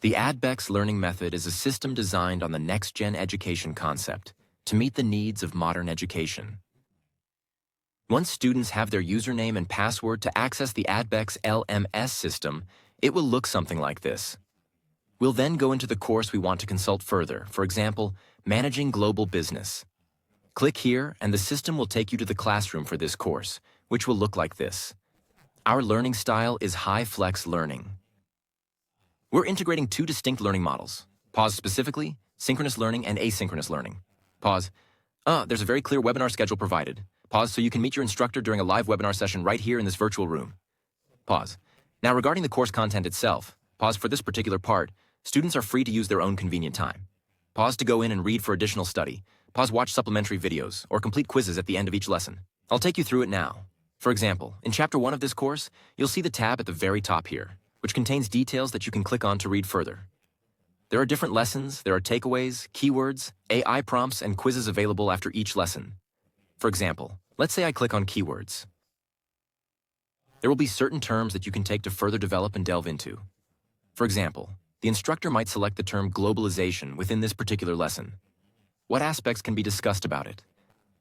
The ADVEX learning method is a system designed on the next-gen education concept to meet the needs of modern education. Once students have their username and password to access the ADVEX LMS system, it will look something like this. We'll then go into the course we want to consult further, for example, Managing Global Business. Click here and the system will take you to the classroom for this course, which will look like this. Our learning style is HyFlex learning. We're integrating two distinct learning models. Pause specifically, synchronous learning and asynchronous learning. Pause. There's a very clear webinar schedule provided. Pause so you can meet your instructor during a live webinar session right here in this virtual room. Pause. Now regarding the course content itself, pause for this particular part, students are free to use their own convenient time. Pause to go in and read for additional study. Pause watch supplementary videos or complete quizzes at the end of each lesson. I'll take you through it now. For example, in Chapter 1 of this course, you'll see the tab at the very top here, which contains details that you can click on to read further. There are different lessons, there are takeaways, keywords, AI prompts, and quizzes available after each lesson. For example, let's say I click on keywords. There will be certain terms that you can take to further develop and delve into. For example, the instructor might select the term globalization within this particular lesson. What aspects can be discussed about it?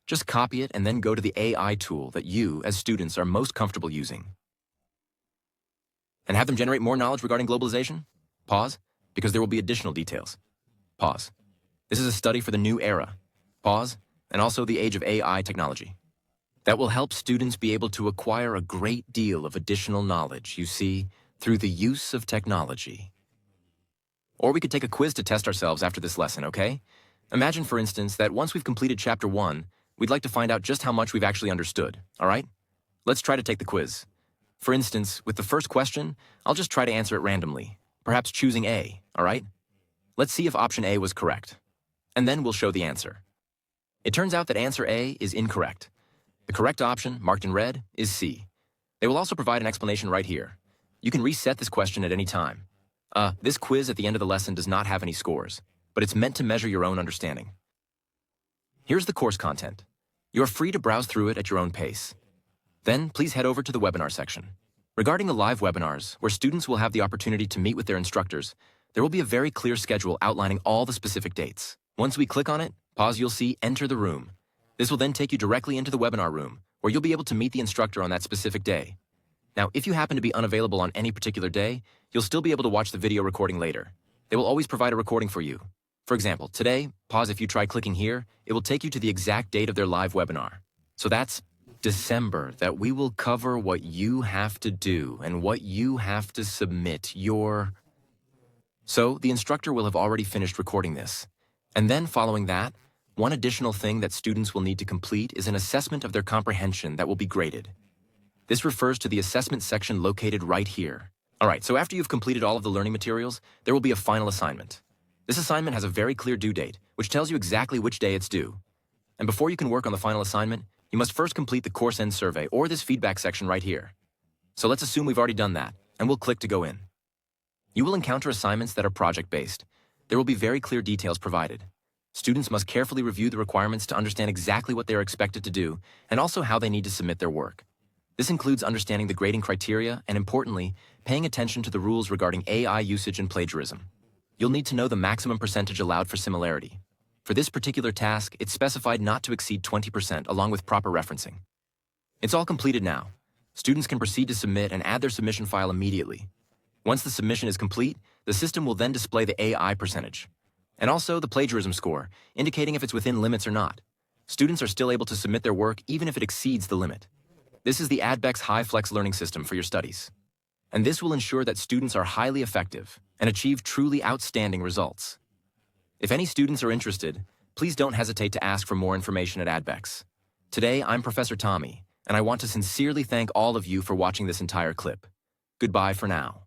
Just copy it and then go to the AI tool that you, as students, are most comfortable using. And have them generate more knowledge regarding globalization? Pause, because there will be additional details. Pause. This is a study for the new era. Pause, and also the age of AI technology. That will help students be able to acquire a great deal of additional knowledge, you see, through the use of technology. Or we could take a quiz to test ourselves after this lesson, okay? Imagine, for instance, that once we've completed Chapter 1, we'd like to find out just how much we've actually understood, all right? Let's try to take the quiz. For instance, with the first question, I'll just try to answer it randomly, perhaps choosing A, all right? Let's see if option A was correct. And then we'll show the answer. It turns out that answer A is incorrect. The correct option, marked in red, is C. They will also provide an explanation right here. You can reset this question at any time. This quiz at the end of the lesson does not have any scores, but it's meant to measure your own understanding. Here's the course content. You're free to browse through it at your own pace. Then, please head over to the webinar section. Regarding the live webinars, where students will have the opportunity to meet with their instructors, there will be a very clear schedule outlining all the specific dates. Once we click on it, pause, you'll see Enter the Room. This will then take you directly into the webinar room, where you'll be able to meet the instructor on that specific day. Now, if you happen to be unavailable on any particular day, you'll still be able to watch the video recording later. They will always provide a recording for you. For example, today, pause if you try clicking here, it will take you to the exact date of their live webinar. So that's December, that we will cover what you have to do and what you have to submit So the instructor will have already finished recording this. And then following that, one additional thing that students will need to complete is an assessment of their comprehension that will be graded. This refers to the assessment section located right here. All right, so after you've completed all of the learning materials, there will be a final assignment. This assignment has a very clear due date, which tells you exactly which day it's due. And before you can work on the final assignment, you must first complete the course end survey or this feedback section right here. So let's assume we've already done that, and we'll click to go in. You will encounter assignments that are project-based. There will be very clear details provided. Students must carefully review the requirements to understand exactly what they are expected to do and also how they need to submit their work. This includes understanding the grading criteria and, importantly, paying attention to the rules regarding AI usage and plagiarism. You'll need to know the maximum percentage allowed for similarity. For this particular task, it's specified not to exceed 20% along with proper referencing. It's all completed now. Students can proceed to submit and add their submission file immediately. Once the submission is complete, the system will then display the AI percentage, and also the plagiarism score, indicating if it's within limits or not. Students are still able to submit their work even if it exceeds the limit. This is the ADVEX HyFlex learning system for your studies. And this will ensure that students are highly effective and achieve truly outstanding results. If any students are interested, please don't hesitate to ask for more information at ADVEX. Today, I'm Professor Tommy, and I want to sincerely thank all of you for watching this entire clip. Goodbye for now.